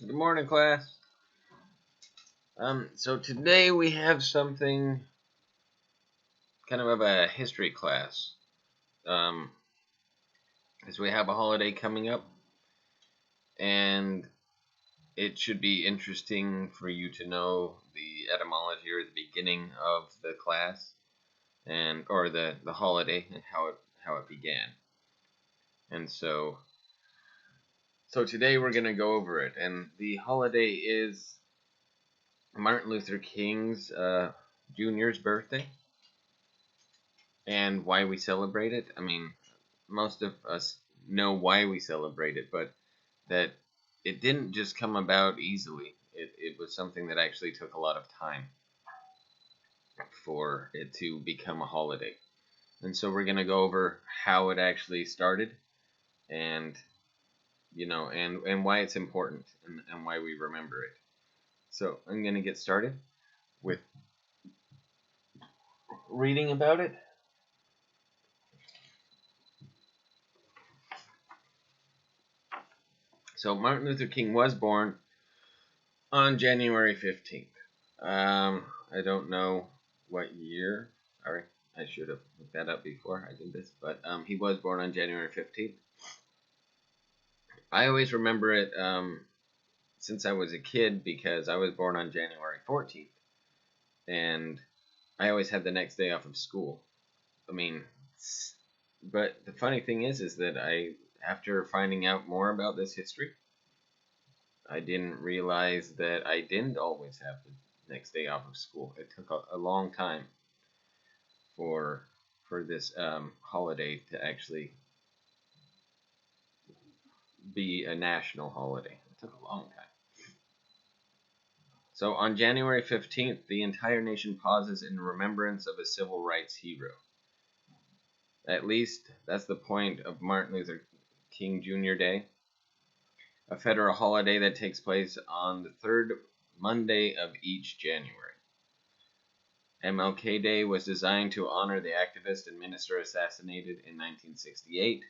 Good morning, class. So today we have something kind of a history class. As we have a holiday coming up, and it should be interesting for you to know the etymology or the beginning of the class, or the holiday and how it began. And so today we're gonna go over it, and the holiday is Martin Luther King's Jr.'s birthday. And why we celebrate it. I mean, most of us know why we celebrate it, but that it didn't just come about easily. It was something that actually took a lot of time for it to become a holiday. And so we're going to go over how it actually started and and why it's important and why we remember it. So I'm going to get started with reading about it. So Martin Luther King was born on January 15th. I don't know what year. Sorry, I should have looked that up before I did this. But he was born on January 15th. I always remember it since I was a kid because I was born on January 14th. And I always had the next day off of school. I mean, but the funny thing is that after finding out more about this history, I didn't realize that I didn't always have the next day off of school. It took a long time for this holiday to actually be a national holiday. It took a long time. So on January 15th, the entire nation pauses in remembrance of a civil rights hero. At least that's the point of Martin Luther King Jr. Day, a federal holiday that takes place on the third Monday of each January. MLK Day was designed to honor the activist and minister assassinated in 1968,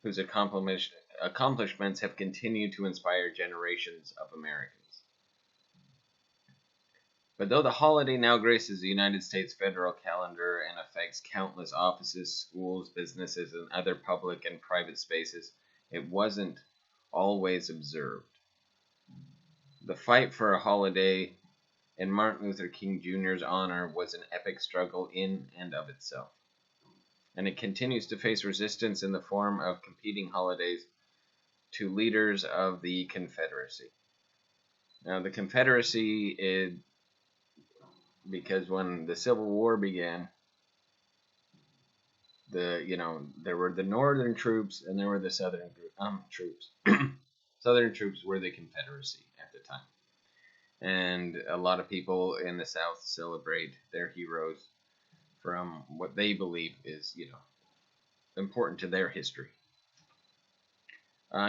whose accomplishments have continued to inspire generations of Americans. But though the holiday now graces the United States federal calendar and affects countless offices, schools, businesses, and other public and private spaces, it wasn't always observed. The fight for a holiday in Martin Luther King Jr.'s honor was an epic struggle in and of itself. And it continues to face resistance in the form of competing holidays to leaders of the Confederacy. Now, the Confederacy is because when the Civil War began, there were the Northern troops and there were the Southern troops. Southern troops were the Confederacy at the time. And a lot of people in the South celebrate their heroes from what they believe is, important to their history.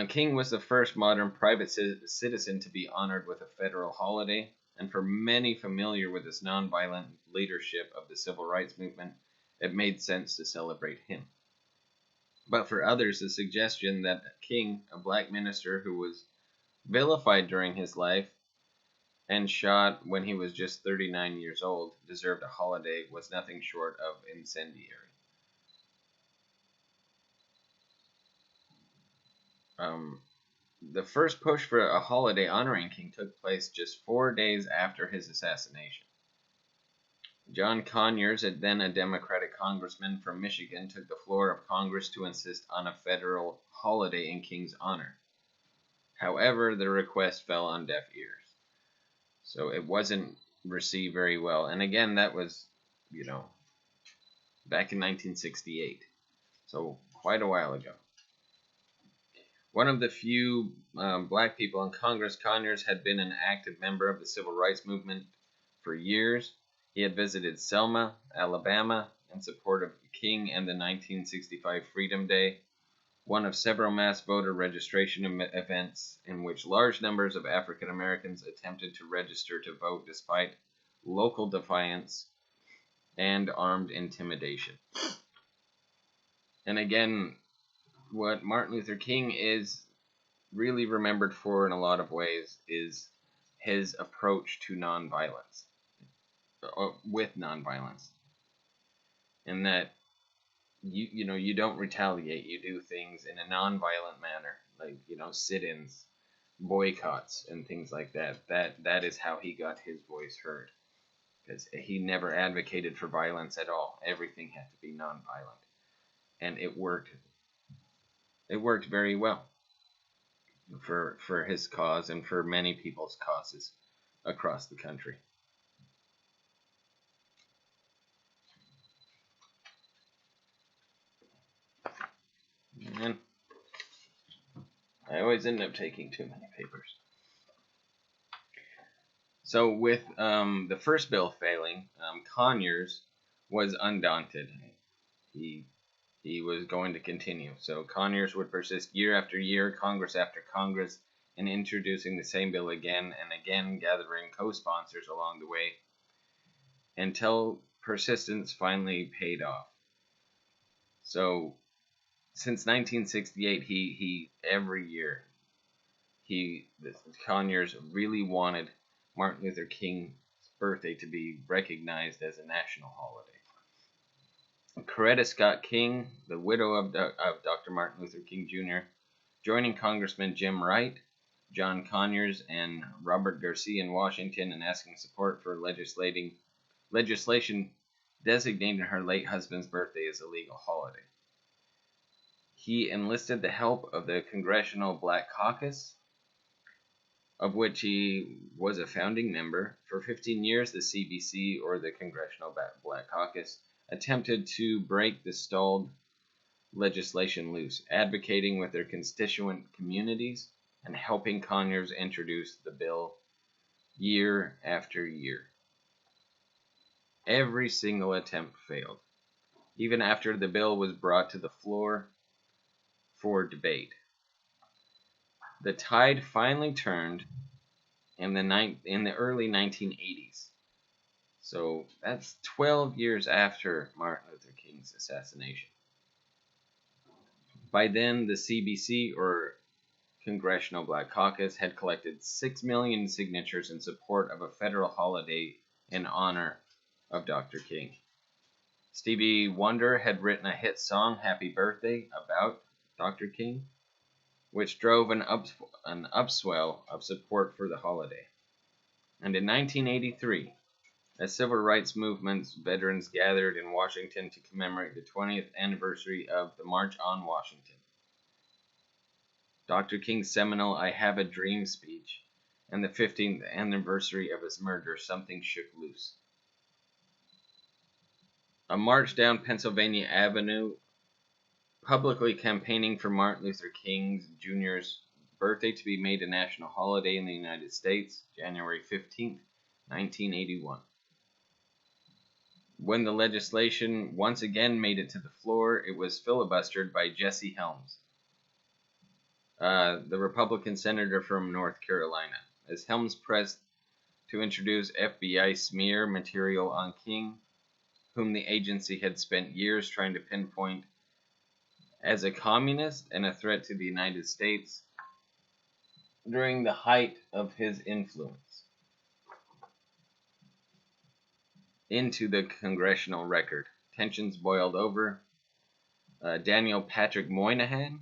King was the first modern private citizen to be honored with a federal holiday, and for many familiar with his nonviolent leadership of the civil rights movement, it made sense to celebrate him. But for others, the suggestion that King, a black minister who was vilified during his life and shot when he was just 39 years old, deserved a holiday was nothing short of incendiary. The first push for a holiday honoring King took place just 4 days after his assassination. John Conyers, then a Democratic congressman from Michigan, took the floor of Congress to insist on a federal holiday in King's honor. However, the request fell on deaf ears. So it wasn't received very well. And again, that was, back in 1968. So quite a while ago. One of the few black people in Congress, Conyers had been an active member of the civil rights movement for years. He had visited Selma, Alabama, in support of King and the 1965 Freedom Day, one of several mass voter registration events in which large numbers of African Americans attempted to register to vote despite local defiance and armed intimidation. And again, what Martin Luther King is really remembered for in a lot of ways is his approach to nonviolence, with nonviolence, in that you don't retaliate, you do things in a nonviolent manner, like sit-ins, boycotts, and things like that. That is how he got his voice heard, because he never advocated for violence at all. Everything had to be nonviolent, and it worked. It worked very well for his cause and for many people's causes across the country. And I always end up taking too many papers. So with the first bill failing, Conyers was undaunted. He he was going to continue. So Conyers would persist year after year, Congress after Congress, in introducing the same bill again and again, gathering co-sponsors along the way, until persistence finally paid off. So since 1968, he every year Conyers really wanted Martin Luther King's birthday to be recognized as a national holiday. Coretta Scott King, the widow of Dr. Martin Luther King Jr., joining Congressman Jim Wright, John Conyers, and Robert Garcia in Washington in asking support for legislation designating her late husband's birthday as a legal holiday. He enlisted the help of the Congressional Black Caucus, of which he was a founding member. For 15 years, the CBC, or the Congressional Black Caucus, attempted to break the stalled legislation loose, advocating with their constituent communities and helping Conyers introduce the bill year after year. Every single attempt failed, even after the bill was brought to the floor for debate. The tide finally turned in the early 1980s. So that's 12 years after Martin Luther King's assassination. By then, the CBC, or Congressional Black Caucus, had collected 6 million signatures in support of a federal holiday in honor of Dr. King. Stevie Wonder had written a hit song, Happy Birthday, about Dr. King, which drove an upswell of support for the holiday. And in 1983, as civil rights movement's veterans gathered in Washington to commemorate the 20th anniversary of the March on Washington, Dr. King's seminal I Have a Dream speech, and the 15th anniversary of his murder, something shook loose. A march down Pennsylvania Avenue, publicly campaigning for Martin Luther King Jr.'s birthday to be made a national holiday in the United States, January 15, 1981. When the legislation once again made it to the floor, it was filibustered by Jesse Helms, the Republican senator from North Carolina, as Helms pressed to introduce FBI smear material on King, whom the agency had spent years trying to pinpoint as a communist and a threat to the United States during the height of his influence into the congressional record. Tensions boiled over. Daniel Patrick Moynihan,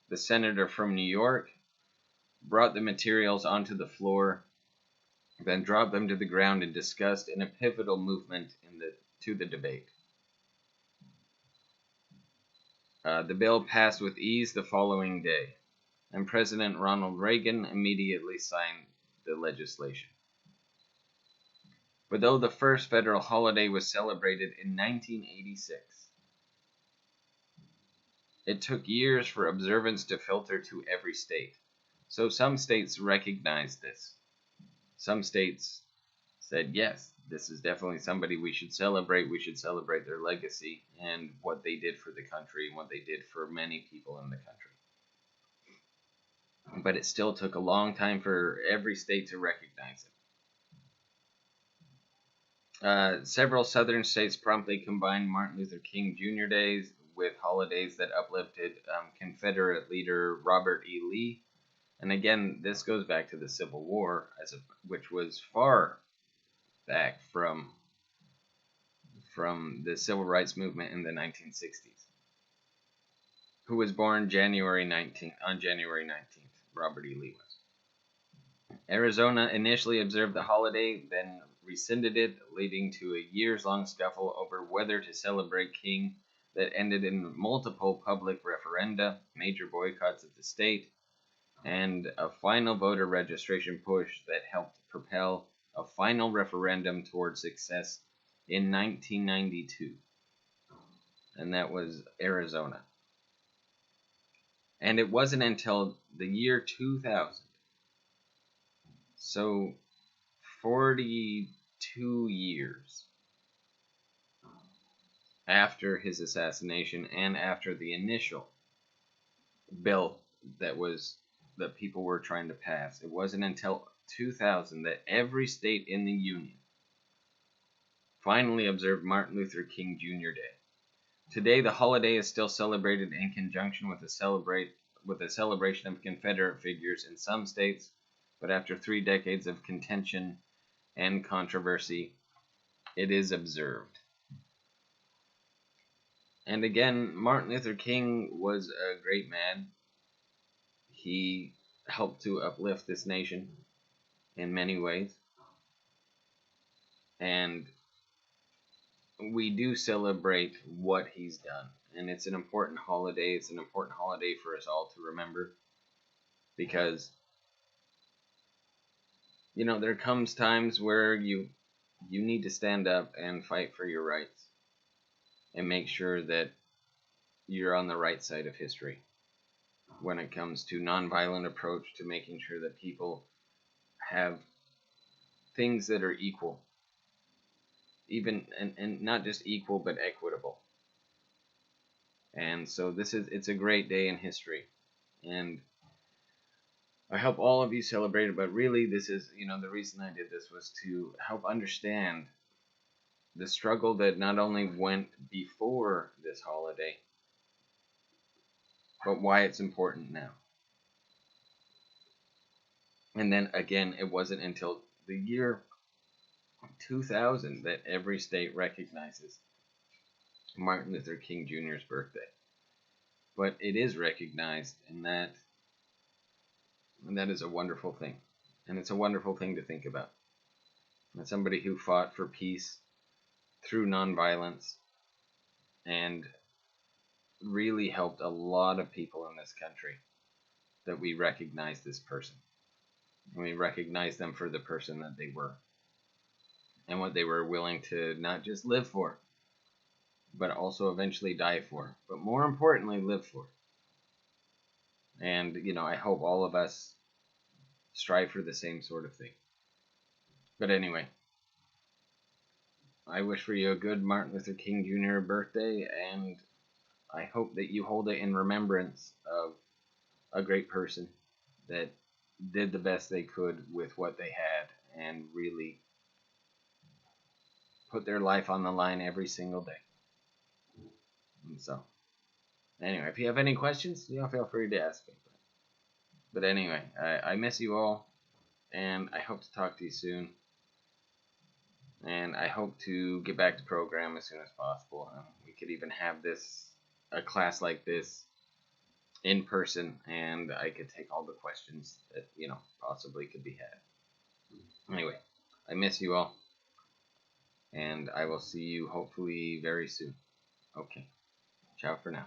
the senator from New York, brought the materials onto the floor, then dropped them to the ground in disgust in a pivotal movement to the debate. The bill passed with ease the following day, and President Ronald Reagan immediately signed the legislation. But though the first federal holiday was celebrated in 1986, it took years for observance to filter to every state. So some states recognized this. Some states said, yes, this is definitely somebody we should celebrate. We should celebrate their legacy and what they did for the country and what they did for many people in the country. But it still took a long time for every state to recognize it. Several southern states promptly combined Martin Luther King Jr. days with holidays that uplifted Confederate leader Robert E. Lee And again, this goes back to the Civil War, which was far back from the Civil Rights Movement in the 1960s. Who was born on January 19th? Robert E. Lee was. Arizona initially observed the holiday, then rescinded it, leading to a years-long scuffle over whether to celebrate King that ended in multiple public referenda, major boycotts of the state, and a final voter registration push that helped propel a final referendum towards success in 1992. And that was Arizona. And it wasn't until the year 2000, so 42 years after his assassination and after the initial bill that people were trying to pass, it wasn't until 2000 that every state in the Union finally observed Martin Luther King Jr. Day. Today, the holiday is still celebrated in conjunction with a celebration of Confederate figures in some states, but after 3 decades of contention and controversy, it is observed. And again, Martin Luther King was a great man. He helped to uplift this nation in many ways. And we do celebrate what he's done. And it's an important holiday. It's an important holiday for us all to remember. Because, there comes times where you need to stand up and fight for your rights. And make sure that you're on the right side of history. When it comes to nonviolent approach to making sure that people have things that are equal. Even and not just equal but equitable. And so it's a great day in history, and I hope all of you celebrate it. But really, this is the reason I did this was to help understand the struggle that not only went before this holiday, but why it's important now. And then again, it wasn't until the year 2000 that every state recognizes Martin Luther King Jr.'s birthday. But it is recognized, and that is a wonderful thing. And it's a wonderful thing to think about. As somebody who fought for peace through nonviolence and really helped a lot of people in this country, that we recognize this person. And we recognize them for the person that they were. And what they were willing to not just live for, but also eventually die for. But more importantly, live for. And, I hope all of us strive for the same sort of thing. But anyway, I wish for you a good Martin Luther King Jr. birthday, and I hope that you hold it in remembrance of a great person that did the best they could with what they had and really put their life on the line every single day. And so, anyway, if you have any questions, feel free to ask me. But anyway, I miss you all, and I hope to talk to you soon. And I hope to get back to program as soon as possible. We could even have a class like this in person, and I could take all the questions that, possibly could be had. Anyway, I miss you all, and I will see you hopefully very soon. Okay, ciao for now.